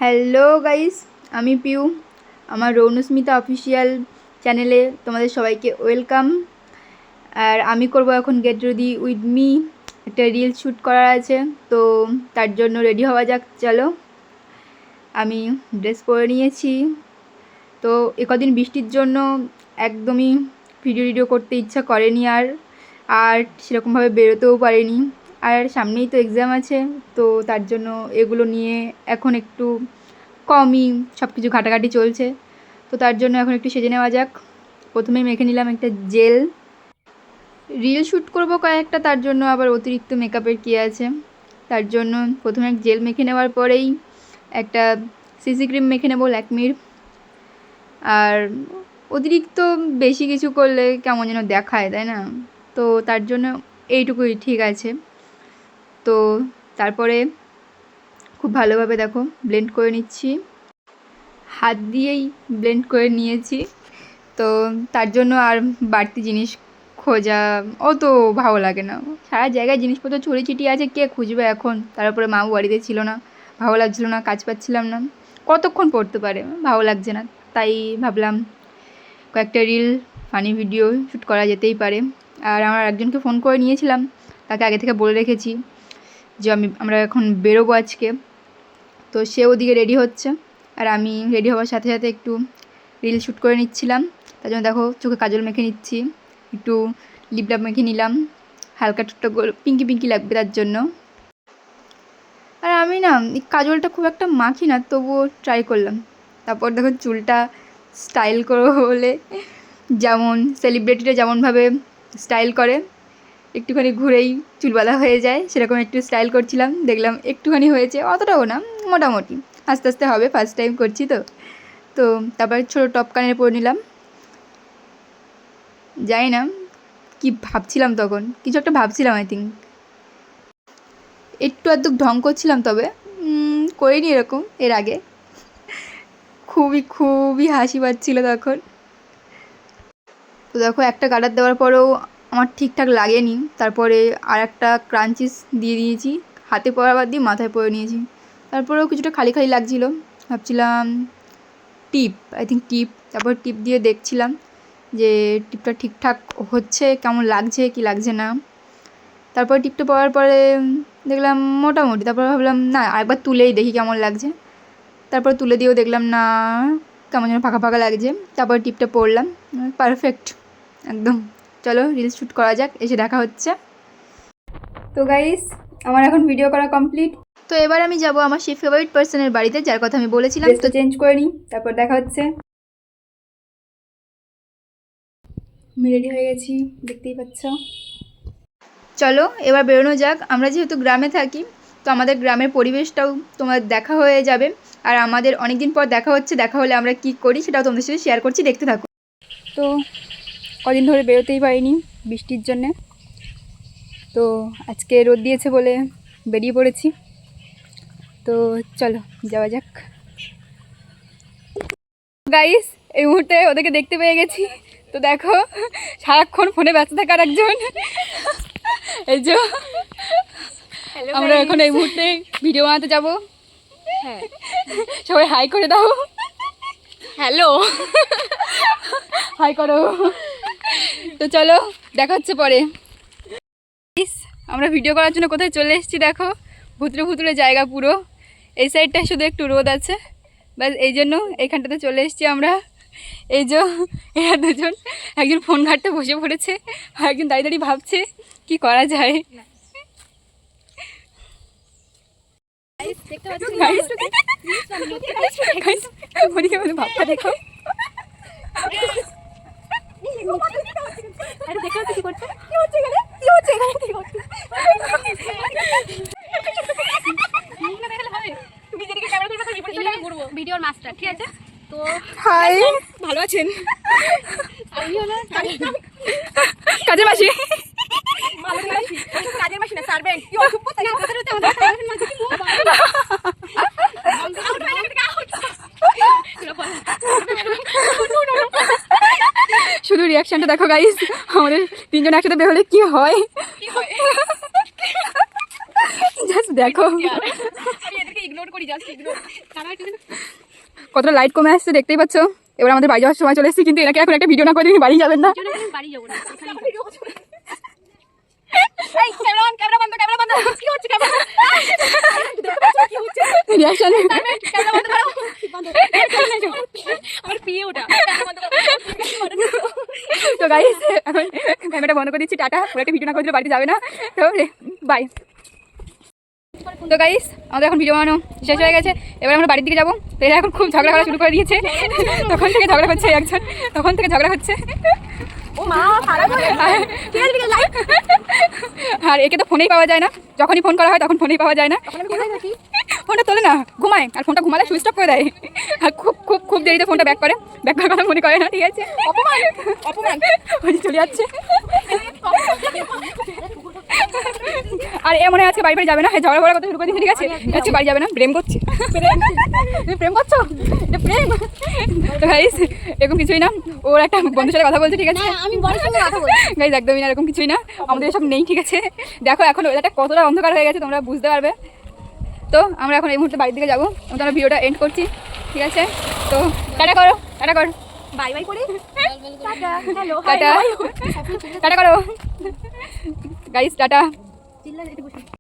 Hello guys, আমি পিউ। আমার রৌনস্মিতা official চ্যানেলে তোমাদের সবাইকে ওয়েলকাম। আর আমি করব এখন গেট রেডি উইথ মি, একটা রিল শ্যুট করার আছে, তো তার জন্য রেডি হওয়া যাক। চলো, আমি ড্রেস পরে নিয়েছি। তো কদিন বৃষ্টির জন্য একদমই ভিডিও করতে ইচ্ছা করেনি, আর সেরকমভাবে বেরোতেও পারিনি। আর সামনেই তো এক্সাম আছে, তো তার জন্য এগুলো নিয়ে এখন একটু কমই সব কিছু ঘাটাঘাটি চলছে। তো তার জন্য এখন একটু সেজে নেওয়া যাক। প্রথমেই মেখে নিলাম একটা জেল। রিল শ্যুট করবো কয়েকটা, তার জন্য আবার অতিরিক্ত মেকআপের কী আছে। তার জন্য প্রথমে জেল মেখে নেওয়ার পরেই একটা সিসি ক্রিম মেখে নেবো ল্যাকমির। আর অতিরিক্ত বেশি কিছু করলে কেমন যেন দেখায়, তাই না? তো তার জন্য এইটুকুই ঠিক আছে। তো তারপরে খুব ভালোভাবে দেখো ব্লেন্ড করে নিচ্ছি, হাত দিয়েই ব্লেন্ড করে নিয়েছি। তো তার জন্য আর বাড়তি জিনিস খোঁজা অত ভালো লাগে না। সারা জায়গায় জিনিসপত্র ছড়িয়ে ছিটিয়ে আছে, কে খুঁজবে এখন? তারপরে মাও বাড়িতে ছিল না, ভালো লাগছিলো না, কাজ পাচ্ছিলাম না, কতক্ষণ পড়তে পারে, ভালো লাগছে না। তাই ভাবলাম কয়েকটা রিল ফানি ভিডিও শ্যুট করা যেতেই পারে। আর আমার একজনকে ফোন করে নিয়েছিলাম, তাকে আগে থেকে বলে রেখেছি যে আমরা এখন বেরোবো আজকে। তো সে ওদিকে রেডি হচ্ছে, আর আমি রেডি হওয়ার সাথে সাথে একটু রিল শ্যুট করে নিচ্ছিলাম। তার জন্য দেখো চোখে কাজল মেখে নিচ্ছি, একটু লিপ লাপ মেখে নিলাম, হালকা টুকটা পিঙ্কি পিঙ্কি লাগবে তার জন্য। আর আমি না এই কাজলটা খুব একটা মাখি না, তবুও ট্রাই করলাম। তারপর দেখো চুলটা স্টাইল করবো বলে, যেমন সেলিব্রিটিরা যেমনভাবে স্টাইল করে, একটুখানি ঘুরেই চুল বাঁধা হয়ে যায়, সেরকম একটু স্টাইল করছিলাম। দেখলাম একটুখানি হয়েছে, অতটাও না, মোটামুটি আস্তে আস্তে হবে, ফার্স্ট টাইম করছি তো। তো তারপরে ছোটো টপ কানের পরে নিলাম। জানি না কি ভাবছিলাম তখন, কিছু একটা ভাবছিলাম, আই থিঙ্ক একটু আধটু ঢং করছিলাম, তবে করিনি এরকম এর আগে। খুবই খুবই হাসি পাচ্ছিল তখন। তো দেখো একটা কাটার দেওয়ার পরেও আমার ঠিকঠাক লাগেনি, তারপরে আর একটা ক্রাঞ্চিস দিয়ে দিয়েছি, হাতে পরা বাদ দিয়ে মাথায় পরে নিয়েছি। তারপরেও কিছুটা খালি খালি লাগছিলো, ভাবছিলাম টিপ, আই থিঙ্ক টিপ। তারপর টিপ দিয়ে দেখছিলাম যে টিপটা ঠিকঠাক হচ্ছে, কেমন লাগছে কি লাগছে না। তারপর টিপটা পরার পরে দেখলাম মোটামুটি। তারপর ভাবলাম না, আরেকবার তুলেই দেখি কেমন লাগছে। তারপর তুলে দিয়েও দেখলাম না, কেমন যেন ফাঁকা ফাঁকা লাগছে। তারপর টিপটা পরলাম, পারফেক্ট একদম। চলো রিলস শ্যুট করা যাক, এসে দেখা হচ্ছে। তো গাইস, আমার এখন ভিডিও করা কমপ্লিট। তো এবার আমি যাব আমার সেই ফেভারিট পার্সনের বাড়িতে, যার কথা আমি বলেছিলাম। তো চেঞ্জ করে নিই, তারপর দেখা হচ্ছে। আমি রেডি হয়ে গেছি, দেখতেই পাচ্ছ। চলো এবার বেরোনো যাক। আমরা যেহেতু গ্রামে থাকি, তো আমাদের গ্রামের পরিবেশটাও তোমাদের দেখা হয়ে যাবে। আর আমাদের অনেক দিন পর দেখা হচ্ছে, দেখা হলে আমরা কি করি সেটাও তোমাদের সাথে শেয়ার করছি, দেখতে থাকো। তো কদিন ধরে বেরোতেই পারিনি বৃষ্টির জন্যে, তো আজকে রোদ দিয়েছে বলে বেরিয়ে পড়েছি। তো চলো যাওয়া যাক। গাইস, এই মুহূর্তে ওদেরকে দেখতে পেয়ে গেছি। তো দেখো সারাক্ষণ ফোনে ব্যস্ত থাকার একজন, এই যে আমরা এখন এই মুহূর্তে ভিডিও বানাতে যাব। হ্যাঁ, সবাই হাই করে দাও। হ্যালো, হাই করো। তো চলো দেখা হচ্ছে পরে। আমরা ভিডিও করার জন্য কোথায় চলে এসেছি দেখো, ভুতুরে ভুতুরে জায়গা পুরো। এই সাইডটায় শুধু একটু রোদ আছে, ব্যাস এই জন্য এইখানটাতে চলে এসেছি আমরা। এই যে এরা দুজন, একজন ফোন ঘাটতে বসে পড়েছে, আর একজন দাঁড়িয়ে দাঁড়িয়ে ভাবছে কি করা যায়। ভাবটা দেখো, ভিডিওর মাস্টার, ঠিক আছে? তো হাই, ভালো আছেন? আমি হলো কাজের মাসি। কাজের মাসি না, সার্ভেন্ট। কি অসভ্য তাই না? আমাদের সার্ভেন্ট মাঝে কি মুখ শুধু রিয়াকশনটা দেখো গাইস, আমাদের তিনজন একসাথে বের হলে কি হয় জাস্ট দেখো। আমি এদেরকে ইগনোর করি। করি জাস্ট এগুলো কতটা লাইট কমে আসছে দেখতেই পাচ্ছ। এবার আমাদের বাড়ি যাওয়ার সময় চলে এসেছি, কিন্তু এনাকে এখন একটা ভিডিও না করে তুমি বাড়ি যাবেন না। বাড়ি যাবো না এই ক্যামেরা বন্ধ কি হচ্ছে ক্যামেরা কি হচ্ছে রিঅ্যাকশন ক্যামেরা বন্ধ করো আমার প্রিয় ওটা ক্যামেরা বন্ধ করো তো গাইস এখন ক্যামেরাটা বন্ধ করে দিচ্ছি, টাটা। ওরা একটা ভিডিও না করে দিলে বাড়িতে যাবে না, তো বাই। তো গাইস আমাদের এখন ভিডিও বানানো শেষ হয়ে গেছে, এবার আমরা বাড়ির দিকে যাবো। তো এরা এখন খুব ঝগড়া করা শুরু করে দিয়েছে, তখন থেকে ঝগড়া হচ্ছে একজন, তখন থেকে ঝগড়া হচ্ছে। ও মা খারাপ হয়ে ঠিক আছে লাইক আর একে তো ফোনেই পাওয়া যায় না, যখনই ফোন করা হয় তখন ফোনেই পাওয়া যায় না। আমি কোথায় থাকি ফোনটা তোলে না, ঘুমায়, আর ফোনটা ঘুমালে সুইচ অফ করে দেয়, আর খুব খুব খুব দেরিতে ফোনটা ব্যাক করার কথা মনে করে না, ঠিক আছে? অপমান ওই যে চলে যাচ্ছে। আর এ মনে হয় আজকে বাড়ি বাড়ি যাবে না, ঝগড়া করার কথা শুরু করে দিয়েছে, ঠিক আছে? আজকে বাড়ি যাবে না, প্রেম করছে। তুমি প্রেম করছো? এটা প্রেম? তো গাইস এরকম কিছুই না, ওর একটা বন্ধুর সাথে কথা বলছে, ঠিক আছে? আমি বড়ের সঙ্গে কথা বলি গাইস একদমই না, এরকম কিছুই না, আমাদের এসব নেই, ঠিক আছে? দেখো এখন ওয়েদারটা কতটা অন্ধকার হয়ে গেছে, তোমরা বুঝতে পারবে। তো আমরা এখন এই মুহূর্তে বাড়ির দিকে যাবো, আমি তোমরা ভিডিওটা এন্ড করছি, ঠিক আছে? তো টাটা করো, টাটা কর, বাই বাই করে টাটা হ্যালো টাটা, টাটা করো গাইস, টাটা। চিল্লা একটু বসে